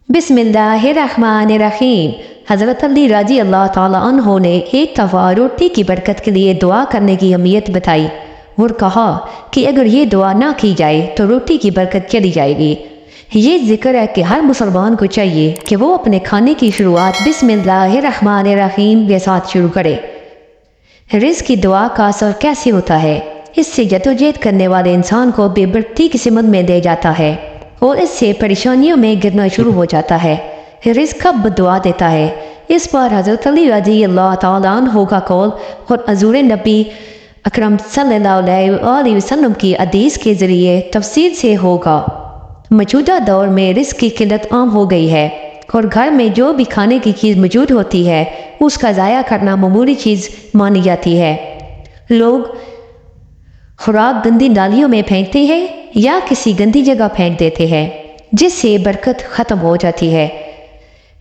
बिस्मिल्लाहिर्रहमानिर्रहीम। हज़रत अली रज़ी अल्लाह ताला अन्हो ने एक दफ़ा रोटी की बरकत के लिए दुआ करने की अहमियत बताई और कहा कि अगर ये दुआ ना की जाए तो रोटी की बरकत चली जाएगी। ये जिक्र है कि हर मुसलमान को चाहिए कि वो अपने खाने की शुरुआत बिस्मिल्लाहिर्रहमानिर्रहीम के साथ शुरू करे। रिज़्क़ की दुआ का असर कैसे होता है? इससे जद्दोजहद करने वाले इंसान को बेबरकती की सिमत में दे जाता है और इससे परेशानियों में गिरना शुरू हो जाता है। रिज़्क़ का बदुआ देता है। इस बार हज़रत अली रज़ी अल्लाह ताला अन्हु का कौल और हज़ूर नबी अकरम सल्लल्लाहु अलैहि वसल्लम की हदीस के ज़रिए तफसील से होगा। मौजूदा दौर में रिज़्क़ की किल्लत आम हो गई है और घर में जो भी खाने की चीज़ मौजूद होती है उसका ज़ाया करना मामूली चीज़ मानी जाती है। लोग खुराक गंदी नालियों में फेंकते हैं या किसी गंदी जगह फेंक देते हैं जिससे बरकत ख़त्म हो जाती है।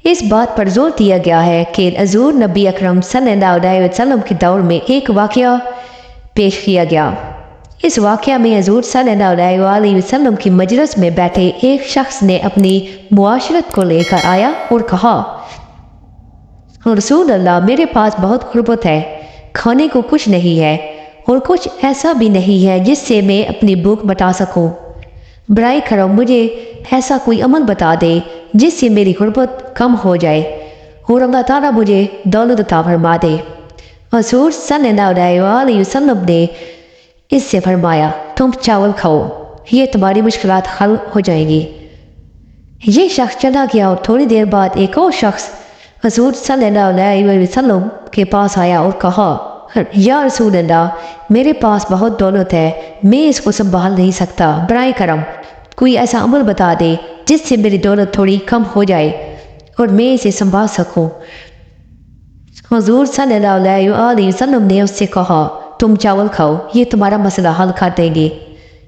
इस बात पर जोर दिया गया है कि हज़ूर नबी अकरम सल्लल्लाहु अलैहि वसल्लम के दौर में एक वाक़या पेश किया गया। इस वाक़या में हज़ूर सल्लल्लाहु अलैहि वसल्लम की मजलिस में बैठे एक शख्स ने अपनी मुआशरत को लेकर आया और कहा, रसूल अल्लाह, मेरे पास बहुत गुर्बत है, खाने को कुछ नहीं है और कुछ ऐसा भी नहीं है जिससे मैं अपनी भूख मिटा सकूं। बराए करम मुझे ऐसा कोई अमल बता दे जिससे मेरी गुर्बत कम हो जाए और अल्लाह ताला मुझे दौलत अता फरमा दे। हज़ूर सल्लल्लाहु अलैहि वसल्लम ने इससे फरमाया, तुम चावल खाओ, ये तुम्हारी मुश्किलात हल हो जाएंगी। ये शख्स चला गया और थोड़ी देर बाद एक और शख्स हज़ूर सल्लल्लाहु अलैहि वसल्लम के पास आया और कहा, या रसूल अल्लाह, मेरे पास बहुत दौलत है, मैं इसको संभाल नहीं सकता। बराए करम कोई ऐसा अमल बता दे जिससे मेरी दौलत थोड़ी कम हो जाए और मैं इसे संभाल सकूं। हुज़ूर सल्लल्लाहु अलैहि वसल्लम ने उससे कहा, तुम चावल खाओ, ये तुम्हारा मसला हल कर देंगे।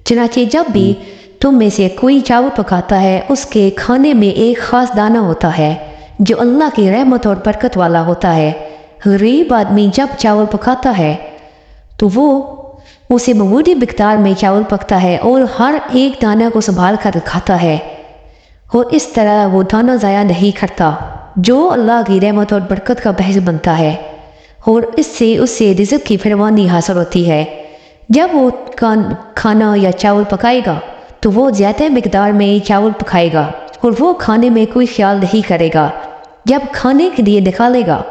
चनाचे जब भी तुम में से कोई चावल पकाता है उसके खाने में एक ख़ास दाना होता है जो अल्लाह की रहमत और बरकत वाला होता है। गरीब आदमी जब चावल पकाता है तो वो उसे मामूली मिक़दार में चावल पकता है और हर एक दाना को संभाल कर खाता है और इस तरह वो दाना ज़ाया नहीं करता जो अल्लाह की रहमत और बरकत का बहस बनता है और इससे उससे रिज़्क़ की फरमानी हासिल होती है। जब वो खाना या चावल पकाएगा तो वो ज़्यादा मिक़दार में चावल पकाएगा और वो खाने में कोई ख्याल नहीं करेगा। जब खाने के लिए निकालेगा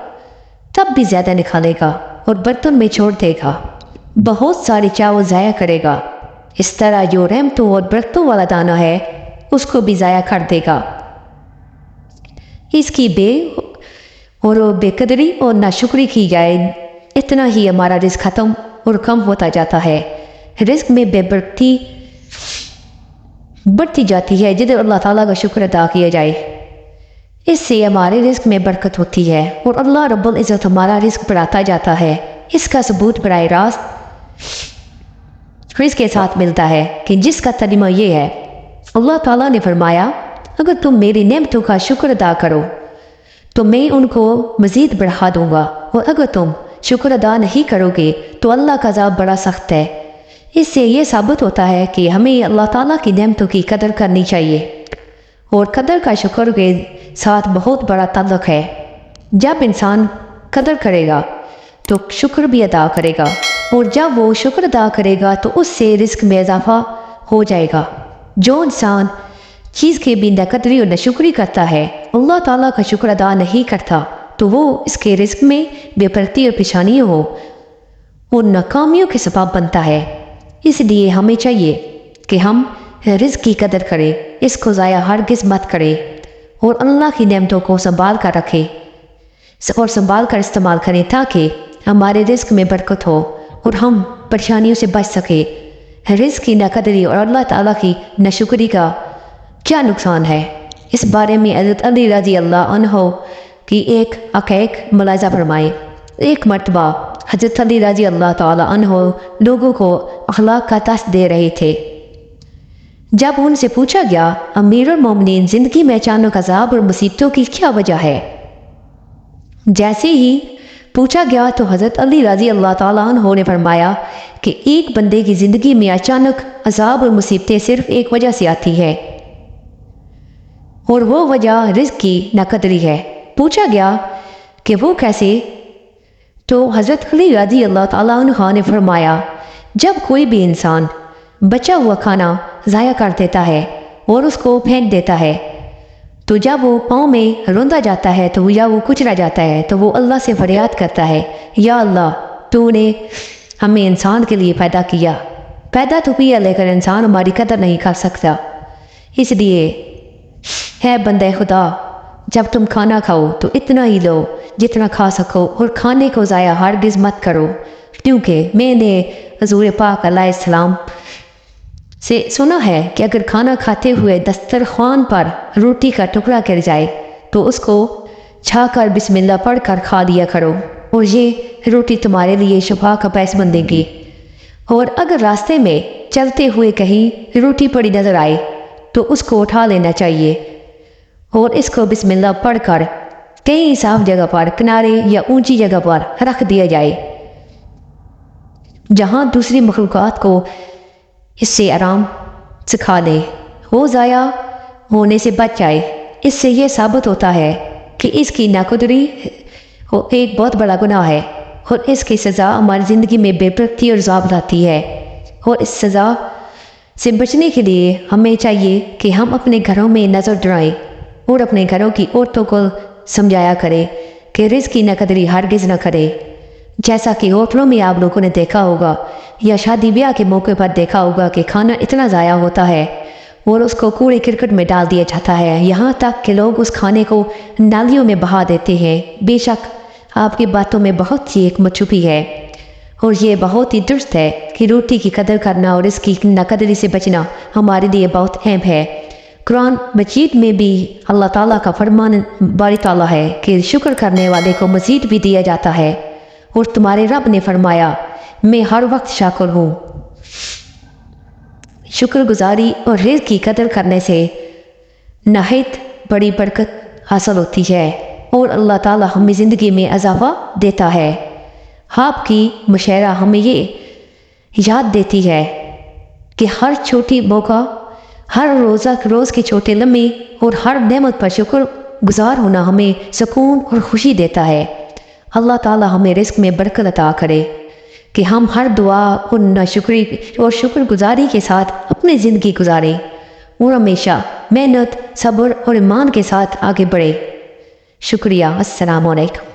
तब भी ज़्यादा निकालेगा और बर्तन में छोड़ देगा, बहुत सारे चावल ज़ाया करेगा। इस तरह जो रहमतों और बरकतों वाला दाना है उसको भी ज़ाया कर देगा। इसकी बेकदरी और नाशुक्री की जाए, इतना ही हमारा रिज़्क़ ख़त्म और कम होता जाता है। रिज़्क़ में बेबरकती बढ़ती जाती है जिधर अल्लाह ताला का शुक्र अदा किया जाए, इससे हमारे रिज़्क़ में बरकत होती है और अल्लाह रब्बुल इज़्ज़त हमारा रिज़्क़ बढ़ाता जाता है। इसका सबूत बराह रास्त रिज़्क़ के साथ मिलता है कि जिसका तर्जुमा ये है, अल्लाह ताला ने फरमाया, अगर तुम मेरी नेमतों का शुक्र अदा करो तो मैं उनको मज़ीद बढ़ा दूँगा और अगर तुम शुक्र अदा नहीं करोगे तो अल्लाह का अज़ाब बड़ा सख्त है। इससे ये साबित होता है कि हमें अल्लाह ताला की नेमतों की कदर करनी चाहिए और कदर का शुक्र के साथ बहुत बड़ा ताल्लुक़ है। जब इंसान कदर करेगा तो शुक्र भी अदा करेगा और जब वो शुक्र अदा करेगा तो उससे रिज़्क़ में इजाफा हो जाएगा। जो इंसान चीज़ के भी नाकदरी और नाशुक्री करता है, अल्लाह ताला का शुक्र अदा नहीं करता, तो वो इसके रिज़्क़ में बेपरती और पेशानियों हो और नाकामियों के सबब बनता है। इसलिए हमें चाहिए कि हम रिज़्क़ की कदर करें, इसको ज़ाया हरगिज़ मत करें और अल्लाह की नेमतों को संभाल कर रखें और संभाल कर इस्तेमाल करें ताकि हमारे रिज़्क़ में बरकत हो और हम परेशानियों से बच सकें। रिज़्क़ की नाकदरी और अल्लाह ताला की नाशुक्री का क्या नुकसान है, इस बारे में हज़रत अली रज़ी अल्लाह अन्हु की एक हक़ीक़त मुलाहिज़ा फरमाए। एक मरतबा हज़रत अली रज़ी अल्लाह ताला अन्हु लोगों को अखलाक का दर्स दे रहे थे। जब उनसे पूछा गया, अमीरुल मोमिनीन, ज़िंदगी में अचानक अज़ाब और मुसीबतों की क्या वजह है? जैसे ही पूछा गया तो हज़रत अली रज़ी अल्लाह ताला अन्हु ने फरमाया कि एक बंदे की ज़िंदगी में अचानक अज़ाब और मुसीबतें सिर्फ एक वजह से आती है اور وہ وجہ رزق کی ناقدری ہے۔ پوچھا گیا کہ وہ کیسے؟ تو حضرت علی رضی اللہ تعالیٰ عنہ نے فرمایا، جب کوئی بھی انسان بچا ہوا کھانا ضائع کر دیتا ہے اور اس کو پھینک دیتا ہے، تو جب وہ پاؤں میں روندا جاتا ہے تو یا وہ کچلا جاتا ہے تو وہ اللہ سے فریاد کرتا ہے، یا اللہ تو نے ہمیں انسان کے لیے پیدا تو کیا لیکن انسان ہماری قدر نہیں کر سکتا، اس لیے ہے بندے خدا جب تم کھانا کھاؤ تو اتنا ہی لو جتنا کھا سکو، اور کھانے کو ضائع ہرگز مت کرو، کیونکہ میں نے حضور پاک علیہ السلام سے سنا ہے کہ اگر کھانا کھاتے ہوئے دسترخوان پر روٹی کا ٹکڑا گر جائے تو اس کو چھا کر بسم اللہ پڑھ کر کھا لیا کرو، اور یہ روٹی تمہارے لیے شفا کا باعث بن دے گی۔ اور اگر راستے میں چلتے ہوئے کہیں روٹی پڑی نظر آئے تو اس کو اٹھا لینا چاہیے اور اس کو بسم اللہ پڑھ کر کہیں صاف جگہ پر، کنارے یا اونچی جگہ پر رکھ دیا جائے جہاں دوسری مخلوقات کو اس سے آرام سکھا دے، وہ ضائع ہونے سے بچ جائے۔ اس سے یہ ثابت ہوتا ہے کہ اس کی ناقدری ایک بہت بڑا گناہ ہے، اور اس کی سزا ہماری زندگی میں بے برکتی اور عذاب لاتی ہے، اور اس سزا سے بچنے کے لیے ہمیں چاہیے کہ ہم اپنے گھروں میں نظر ڈرائیں اور اپنے گھروں کی عورتوں کو سمجھایا کرے کہ رزق کی ناقدری ہرگز نہ کرے، جیسا کہ ہوٹلوں میں آپ لوگوں نے دیکھا ہوگا یا شادی بیاہ کے موقع پر دیکھا ہوگا کہ کھانا اتنا ضائع ہوتا ہے اور اس کو کوڑے کرکٹ میں ڈال دیا جاتا ہے، یہاں تک کہ لوگ اس کھانے کو نالیوں میں بہا دیتے ہیں۔ بے شک آپ کی باتوں میں بہت سی حکمت چھپی ہے، اور یہ بہت ہی درست ہے کہ روٹی کی قدر کرنا اور اس کی ناقدری سے بچنا ہمارے لیے بہت اہم ہے۔ قرآن مجید میں بھی اللہ تعالیٰ کا فرمان باری تعالیٰ ہے کہ شکر کرنے والے کو مزید بھی دیا جاتا ہے، اور تمہارے رب نے فرمایا میں ہر وقت شاکر ہوں۔ شکر گزاری اور رزق کی قدر کرنے سے نہایت بڑی برکت حاصل ہوتی ہے، اور اللہ تعالیٰ ہمیں زندگی میں اضافہ دیتا ہے۔ آپ کی مشاعرہ ہمیں یہ یاد دیتی ہے کہ ہر چھوٹی موقع، ہر روز کے چھوٹے لمحے اور ہر نعمت پر شکر گزار ہونا ہمیں سکون اور خوشی دیتا ہے۔ اللہ تعالیٰ ہمیں رزق میں برکت عطا کرے کہ ہم ہر دعا اور ناشکری اور شکر گزاری کے ساتھ اپنی زندگی گزاریں، اور ہمیشہ محنت، صبر اور ایمان کے ساتھ آگے بڑھیں۔ شکریہ۔ السلام علیکم۔